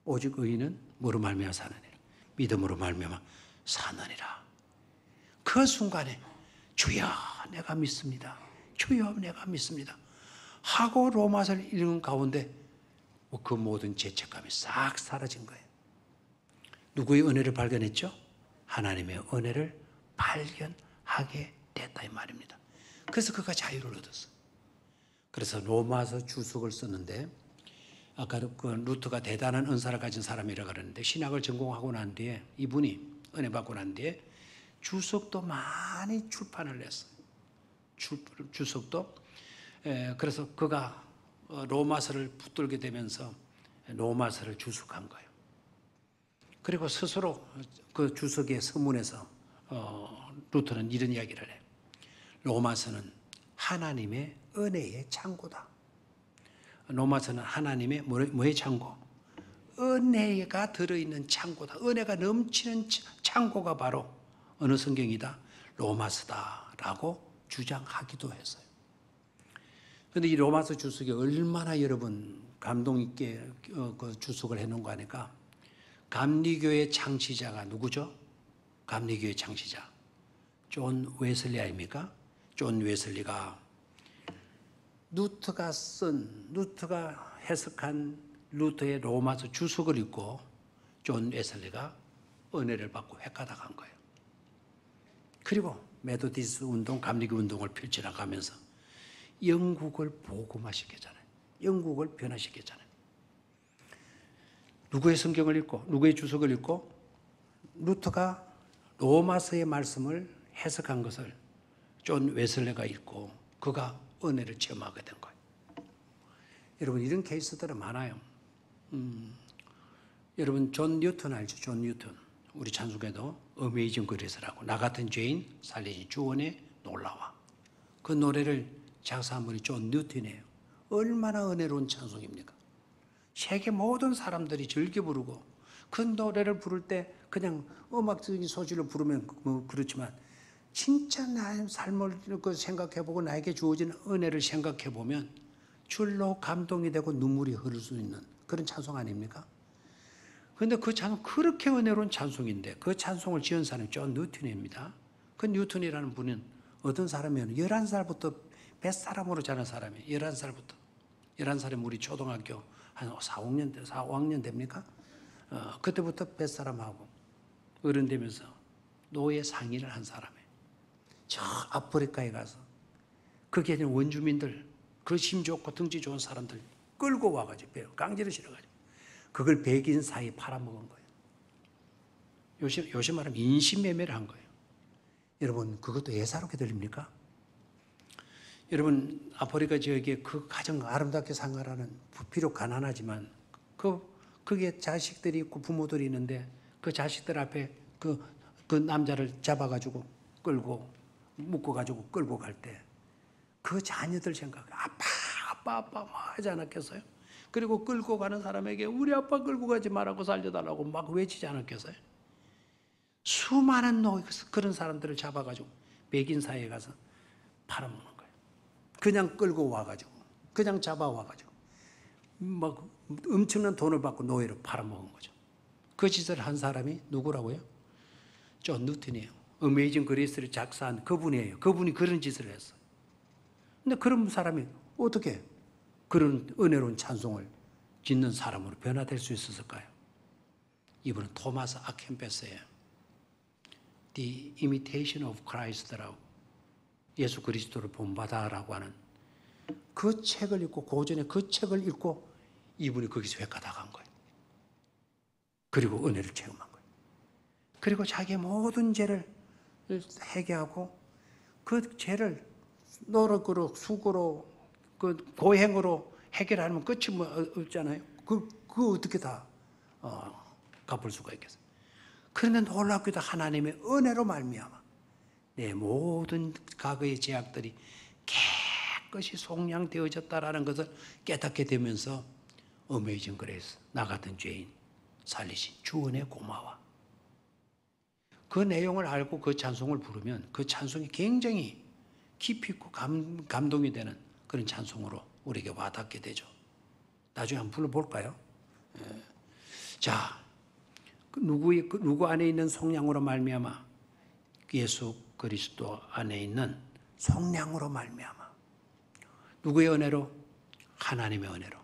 오직 의인은 뭐로 말미암아 사느니라, 믿음으로 말미암아 사느니라. 그 순간에 주여 내가 믿습니다, 주여 내가 믿습니다 하고 로마서를 읽은 가운데 그 모든 죄책감이 싹 사라진 거예요. 누구의 은혜를 발견했죠? 하나님의 은혜를 발견하게 됐다 이 말입니다. 그래서 그가 자유를 얻었어요. 그래서 로마서 주석을 썼는데, 아까 그 루터가 대단한 은사를 가진 사람이라고 그러는데, 신학을 전공하고 난 뒤에 이분이 은혜 받고 난 뒤에 주석도 많이 출판을 했어요. 주석도. 그래서 그가 로마서를 붙들게 되면서 로마서를 주석한 거예요. 그리고 스스로 그 주석의 서문에서 루터는 이런 이야기를 해요. 로마서는 하나님의 은혜의 창고다. 로마서는 하나님의 뭐의 창고? 은혜가 들어있는 창고다. 은혜가 넘치는 창고가 바로 어느 성경이다? 로마서다라고 주장하기도 했어요. 그런데 이 로마서 주석이 얼마나 여러분 감동 있게 그 주석을 해놓은 거 아니까, 감리교의 창시자가 누구죠? 감리교의 창시자 존 웨슬리 아닙니까? 존 웨슬리가 루터가 해석한 루터의 로마서 주석을 읽고 존 웨슬리가 은혜를 받고 획가닥한 거예요. 그리고 메소디스트 운동, 감리교 운동을 펼쳐나가면서 영국을 복음화시켰잖아요. 영국을 변화시켰잖아요. 누구의 성경을 읽고 누구의 주석을 읽고 루터가 로마서의 말씀을 해석한 것을 존 웨슬리가 읽고 그가 은혜를 체험하게 된 거예요. 여러분 이런 케이스들은 많아요. 여러분 존 뉴턴 알죠? 존 뉴턴. 우리 찬송에도 어메이징 그레이스라고, 나 같은 죄인 살리신 주원의 놀라와, 그 노래를 작사한 분이 존 뉴턴이에요. 얼마나 은혜로운 찬송입니까? 세계 모든 사람들이 즐겨 부르고, 그 노래를 부를 때 그냥 음악적인 소질로 부르면 뭐 그렇지만 진짜 나의 삶을 생각해보고 나에게 주어진 은혜를 생각해보면 줄로 감동이 되고 눈물이 흐를 수 있는 그런 찬송 아닙니까? 그런데 그 찬송, 그렇게 은혜로운 찬송인데 그 찬송을 지은 사람이 존 뉴턴입니다. 그 뉴턴이라는 분은 어떤 사람이면 11살부터 뱃사람으로 자란 사람이에요. 11살부터. 11살에 우리 초등학교 한 4, 5학년 됩니까? 그때부터 뱃사람하고 어른 되면서 노예 상인을 한 사람이에요. 저 아프리카에 가서 거기에 있는 원주민들, 그 힘 좋고 덩치 좋은 사람들 끌고 와가지고 강제로 실어가지고 그걸 백인 사이에 팔아먹은 거예요. 요즘 말하면 인신매매를 한 거예요. 여러분, 그것도 예사롭게 들립니까? 여러분, 아프리카 지역에 그 가정 아름답게 생활하는, 비록 가난하지만 거기에 자식들이 있고 부모들이 있는데 그 자식들 앞에 그 남자를 잡아가지고 묶어가지고 끌고 갈 때 그 자녀들 생각, 아빠 하지 않았겠어요? 그리고 끌고 가는 사람에게 우리 아빠 끌고 가지 말라고 살려달라고 막 외치지 않았겠어요? 수많은 그런 사람들을 잡아가지고 백인 사회에 가서 팔아먹는 거예요. 그냥 끌고 와가지고, 그냥 잡아와가지고 막 엄청난 돈을 받고 노예로 팔아먹은 거죠. 그 짓을 한 사람이 누구라고요? 존 뉴턴이에요. 어메이징 그레이스를 작사한 그분이에요. 그분이 그런 짓을 했어요. 근데 그런 사람이 어떻게 그런 은혜로운 찬송을 짓는 사람으로 변화될 수 있었을까요? 이분은 토마스 아켄페스예요. The Imitation of Christ라고, 예수 그리스도를 본받아라고 하는 그 책을 읽고, 고전의 그 책을 읽고 이분이 거기서 회가당한 거예요. 그리고 은혜를 체험한 거예요. 그리고 자기의 모든 죄를 회개하고 그 죄를 노력으로, 수고로, 그 고행으로 해결하면 끝이 뭐 없잖아요. 그거 어떻게 다 갚을 수가 있겠어요. 그런데 놀랍게도 하나님의 은혜로 말미암아 내 모든 과거의 죄악들이 깨끗이 속량되어졌다라는 것을 깨닫게 되면서 어메이징 그레이스, 나 같은 죄인 살리신 주 은혜 고마워. 그 내용을 알고 그 찬송을 부르면 그 찬송이 굉장히 깊이 있고 감동이 되는 그런 찬송으로 우리에게 와닿게 되죠. 나중에 한번 불러볼까요? 자, 누구 안에 있는 속량으로 말미암아? 예수 그리스도 안에 있는 속량으로 말미암아. 누구의 은혜로? 하나님의 은혜로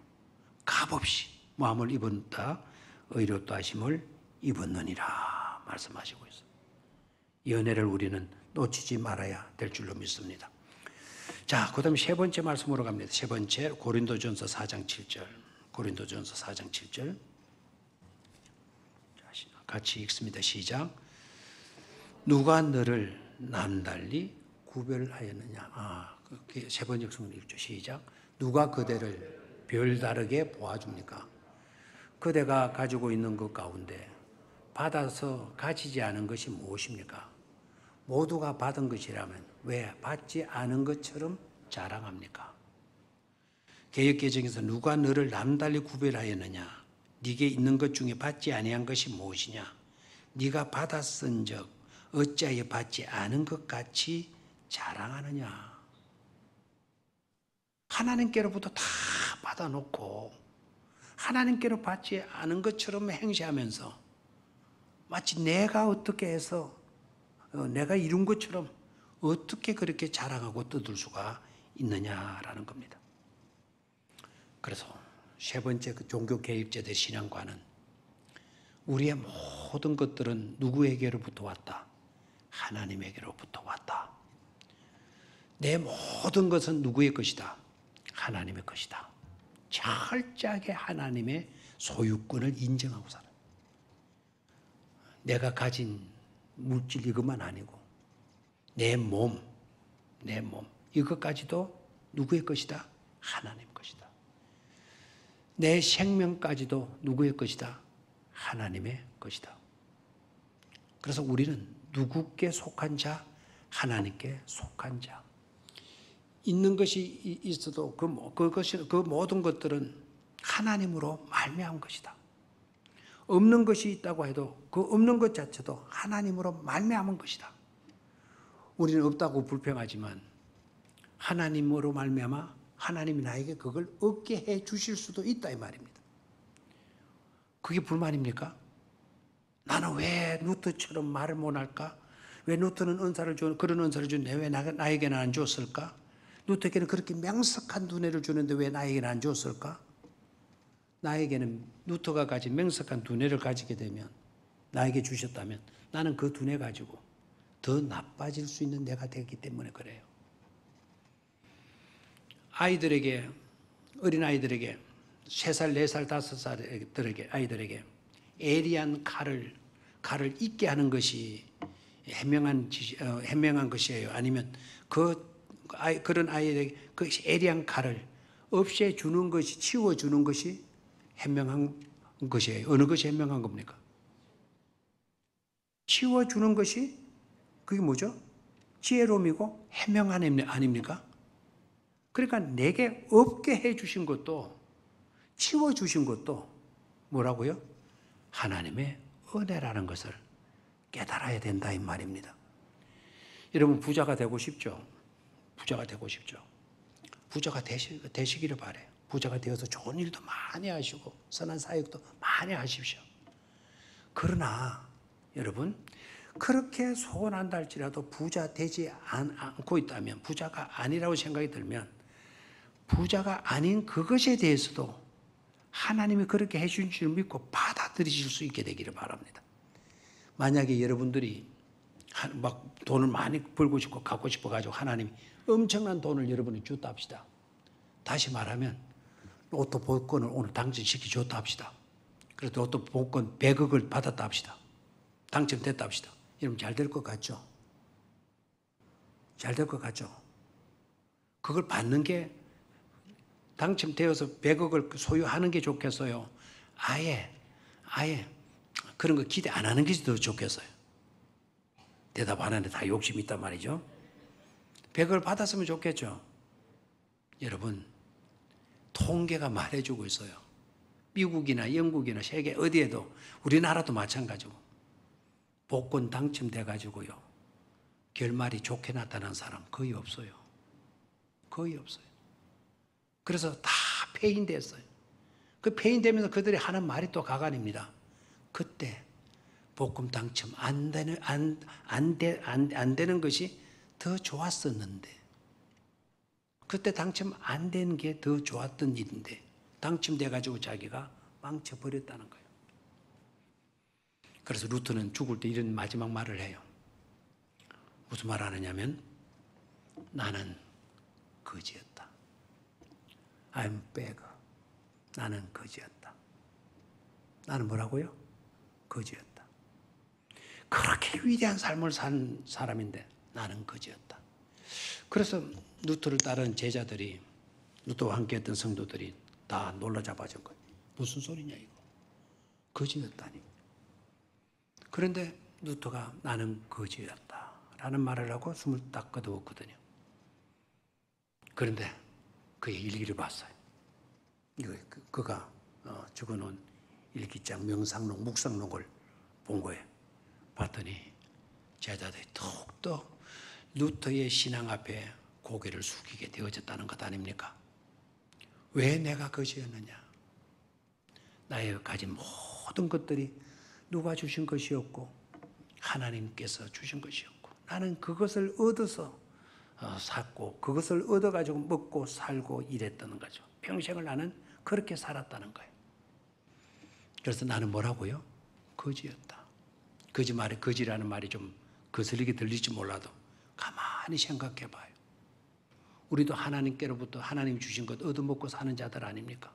값없이 마음을 입었다 의롭다 하심을 입었느니라 말씀하시고 있어요. 이 은혜를 우리는 놓치지 말아야 될 줄로 믿습니다. 자, 그 다음에 세 번째 말씀으로 갑니다. 세 번째, 고린도전서 4장 7절. 고린도전서 4장 7절. 같이 읽습니다. 시작. 누가 너를 남달리 구별하였느냐. 세 번째 말씀을 읽죠. 시작. 누가 그대를 별다르게 보아줍니까? 그대가 가지고 있는 것 가운데 받아서 가지지 않은 것이 무엇입니까? 모두가 받은 것이라면 왜 받지 않은 것처럼 자랑합니까? 개역개정에서 누가 너를 남달리 구별하였느냐? 네게 있는 것 중에 받지 아니한 것이 무엇이냐? 네가 받았은즉 어찌하여 받지 않은 것 같이 자랑하느냐? 하나님께로부터 다 받아놓고 하나님께로 받지 않은 것처럼 행세하면서 마치 내가 어떻게 해서 내가 이룬 것처럼 어떻게 그렇게 자랑하고 떠들 수가 있느냐라는 겁니다. 그래서 세 번째 그 종교 개입제대 신앙과는 우리의 모든 것들은 누구에게로부터 왔다? 하나님에게로부터 왔다. 내 모든 것은 누구의 것이다? 하나님의 것이다. 철저하게 하나님의 소유권을 인정하고 살아요. 내가 가진 물질 이것만 아니고 내 몸 이것까지도 누구의 것이다? 하나님 것이다. 내 생명까지도 누구의 것이다? 하나님의 것이다. 그래서 우리는 누구께 속한 자? 하나님께 속한 자. 있는 것이 있어도 그 모든 것들은 하나님으로 말미암은 것이다. 없는 것이 있다고 해도 그 없는 것 자체도 하나님으로 말미암은 것이다. 우리는 없다고 불평하지만 하나님으로 말미암아 하나님이 나에게 그걸 얻게 해 주실 수도 있다 이 말입니다. 그게 불만입니까? 나는 왜 루터처럼 말을 못할까? 왜 루터는 은사를 주 그런 은사를 주는데 왜 나에게는 안 줬을까? 루터에게는 그렇게 명석한 두뇌를 주는데 왜 나에게는 안 줬을까? 나에게는 루터가 가진 명석한 두뇌를 가지게 되면 나에게 주셨다면 나는 그 두뇌 가지고 더 나빠질 수 있는 내가 되기 때문에 그래요. 아이들에게 어린아이들에게 3살, 4살, 5살들에게 아이들에게 예리한 칼을 잊게 하는 것이 현명한 것이에요. 아니면 그런 아이에게 그 예리한 칼을 없애 주는 것이 치워 주는 것이 현명한 것이에요. 어느 것이 현명한 겁니까? 치워 주는 것이 그게 뭐죠? 지혜로움이고 현명한 아닙니까? 그러니까 내게 없게 해 주신 것도 치워 주신 것도 뭐라고요? 하나님의 은혜라는 것을 깨달아야 된다 이 말입니다. 여러분 부자가 되고 싶죠? 부자가 되고 싶죠? 부자가 되시기를 바래요. 부자가 되어서 좋은 일도 많이 하시고 선한 사역도 많이 하십시오. 그러나 여러분 그렇게 소원한다 할지라도 부자 되지 않고 있다면 부자가 아니라고 생각이 들면 부자가 아닌 그것에 대해서도 하나님이 그렇게 해주신 줄 믿고 받아들이실 수 있게 되기를 바랍니다. 만약에 여러분들이 막 돈을 많이 벌고 싶고 갖고 싶어가지고 하나님이 엄청난 돈을 여러분이 줬다 합시다. 다시 말하면 로또 복권을 오늘 당첨시키 줬다 합시다. 그래서 로또 복권 100억을 받았다 합시다. 당첨됐다 합시다. 여러분 잘 될 것 같죠? 잘 될 것 같죠? 그걸 받는 게 당첨되어서 100억을 소유하는 게 좋겠어요? 아예 그런 거 기대 안 하는 게 더 좋겠어요? 대답 안 하는데 다 욕심이 있단 말이죠. 100억을 받았으면 좋겠죠. 여러분 통계가 말해주고 있어요. 미국이나 영국이나 세계 어디에도 우리나라도 마찬가지고 복권 당첨돼 가지고요 결말이 좋게 나타난 사람 거의 없어요. 거의 없어요. 그래서 다 폐인됐어요. 그 폐인되면서 그들이 하는 말이 또 가관입니다. 그때 복권 당첨 안 되는 것이 더 좋았었는데 그때 당첨 안 된 게 더 좋았던 일인데 당첨돼 가지고 자기가 망쳐버렸다는 거예요. 그래서 루터는 죽을 때 이런 마지막 말을 해요. 무슨 말 하느냐면 나는 거지였다. I'm beggar. 나는 거지였다. 나는 뭐라고요? 거지였다. 그렇게 위대한 삶을 산 사람인데 나는 거지였다. 그래서 루터를 따른 제자들이 루터와 함께했던 성도들이 다 놀라 잡아준 거예요. 무슨 소리냐 이거. 거지였다니. 그런데 루터가 나는 거지였다 라는 말을 하고 숨을 딱 거두었거든요. 그런데 그의 일기를 봤어요. 그가 적어놓은 일기장, 명상록, 묵상록을 본 거예요. 봤더니 제자들이 더욱더 루터의 신앙 앞에 고개를 숙이게 되어졌다는 것 아닙니까? 왜 내가 거지였느냐? 나의 가진 모든 것들이 누가 주신 것이었고 하나님께서 주신 것이었고 나는 그것을 얻어서 샀고 그것을 얻어가지고 먹고 살고 이랬다는 거죠. 평생을 나는 그렇게 살았다는 거예요. 그래서 나는 뭐라고요? 거지였다. 거지라는 말이 좀 거슬리게 들릴지 몰라도 가만히 생각해 봐요. 우리도 하나님께로부터 하나님이 주신 것 얻어먹고 사는 자들 아닙니까?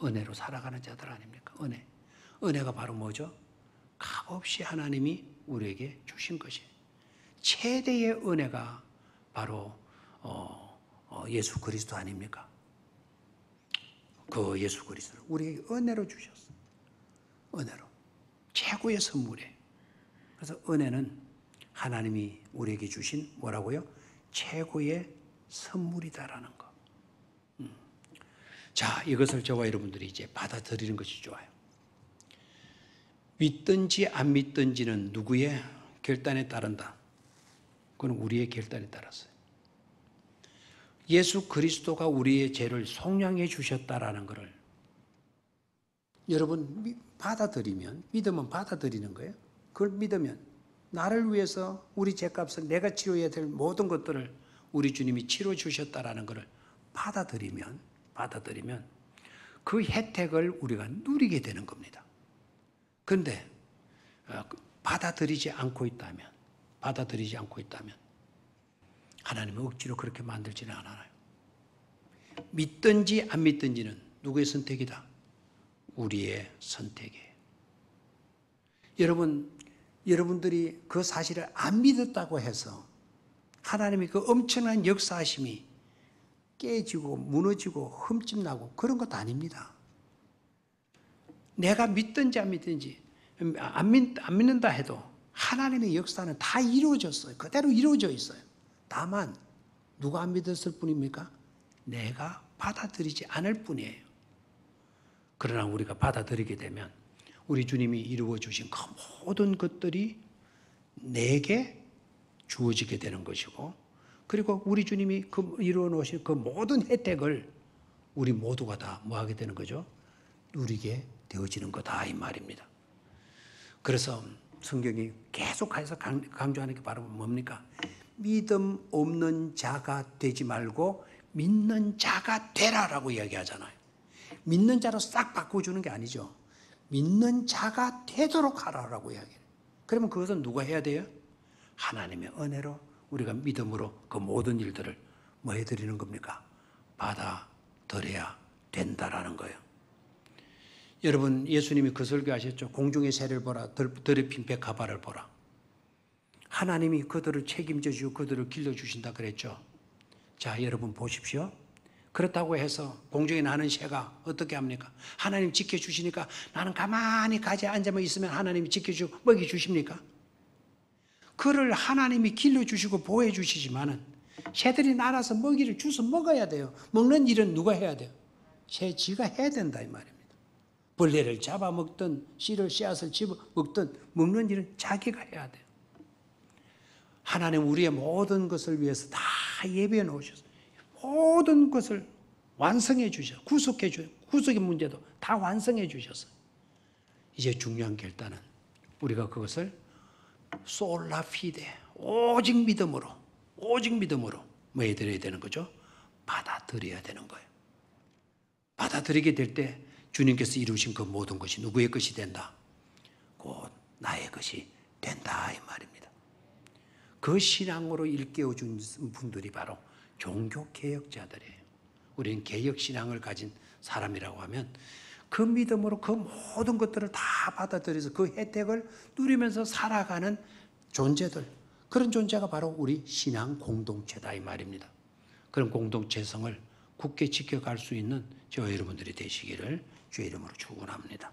은혜로 살아가는 자들 아닙니까? 은혜가 바로 뭐죠? 값없이 하나님이 우리에게 주신 것이에요. 최대의 은혜가 바로 예수 그리스도 아닙니까? 그 예수 그리스도를 우리에게 은혜로 주셨어요. 은혜로. 최고의 선물이에요. 그래서 은혜는 하나님이 우리에게 주신 뭐라고요? 최고의 선물이다라는 거. 자, 이것을 저와 여러분들이 이제 받아들이는 것이 좋아요. 믿든지 안 믿든지는 누구의 결단에 따른다. 그건 우리의 결단에 따랐어요. 예수 그리스도가 우리의 죄를 속량해 주셨다라는 것을 여러분 받아들이면, 믿으면 받아들이는 거예요. 그걸 믿으면 나를 위해서 우리 죄값을 내가 치료해야 될 모든 것들을 우리 주님이 치료 주셨다라는 것을 받아들이면 그 혜택을 우리가 누리게 되는 겁니다. 그런데 받아들이지 않고 있다면 하나님은 억지로 그렇게 만들지는 않아요. 믿든지 안 믿든지는 누구의 선택이다? 우리의 선택이에요. 여러분들이 그 사실을 안 믿었다고 해서 하나님의 그 엄청난 역사하심이 깨지고 무너지고 흠집나고 그런 것도 아닙니다. 내가 믿든지 안 믿든지 안 믿는다 해도 하나님의 역사는 다 이루어졌어요. 그대로 이루어져 있어요. 다만 누가 안 믿었을 뿐입니까? 내가 받아들이지 않을 뿐이에요. 그러나 우리가 받아들이게 되면 우리 주님이 이루어 주신 그 모든 것들이 내게 주어지게 되는 것이고, 그리고 우리 주님이 이루어 놓으신 그 모든 혜택을 우리 모두가 다 뭐하게 되는 거죠? 누리게 되어지는 거다 이 말입니다. 그래서 성경이 계속해서 강조하는 게 바로 뭡니까? 믿음 없는 자가 되지 말고 믿는 자가 되라라고 이야기하잖아요. 믿는 자로 싹 바꿔주는 게 아니죠. 믿는 자가 되도록 하라라고 이야기해요. 그러면 그것은 누가 해야 돼요? 하나님의 은혜로 우리가 믿음으로 그 모든 일들을 뭐 해드리는 겁니까? 받아들여야 된다라는 거예요. 여러분, 예수님이 그 설교하셨죠. 공중의 새를 보라, 더럽힌 백합화를 보라. 하나님이 그들을 책임져 주고 그들을 길러주신다 그랬죠. 자, 여러분 보십시오. 그렇다고 해서 공중에 나는 새가 어떻게 합니까? 하나님 지켜주시니까 나는 가만히 가지에 앉아만 있으면 하나님이 지켜주고 먹여주십니까? 그를 하나님이 길러주시고 보호해주시지만은 새들이 날아서 먹이를 주워 먹어야 돼요. 먹는 일은 누가 해야 돼요? 새쥐가 해야 된다 이 말입니다. 벌레를 잡아먹든 씨앗을 집어먹든 먹는 일은 자기가 해야 돼요. 하나님 우리의 모든 것을 위해서 다 예비해 놓으셨어요. 모든 것을 완성해 주셨어요. 구속의 문제도 다 완성해 주셨어요. 이제 중요한 결단은 우리가 그것을 솔라피데 오직 믿음으로 뭐 해드려야 되는 거죠? 받아들여야 되는 거예요. 받아들이게 될 때 주님께서 이루신 그 모든 것이 누구의 것이 된다? 곧 나의 것이 된다 이 말입니다. 그 신앙으로 일깨워준 분들이 바로 종교개혁자들이에요. 우리는 개혁신앙을 가진 사람이라고 하면 그 믿음으로 그 모든 것들을 다 받아들여서 그 혜택을 누리면서 살아가는 존재들, 그런 존재가 바로 우리 신앙 공동체다 이 말입니다. 그런 공동체성을 굳게 지켜갈 수 있는 저와 여러분들이 되시기를 주의 이름으로 축원합니다.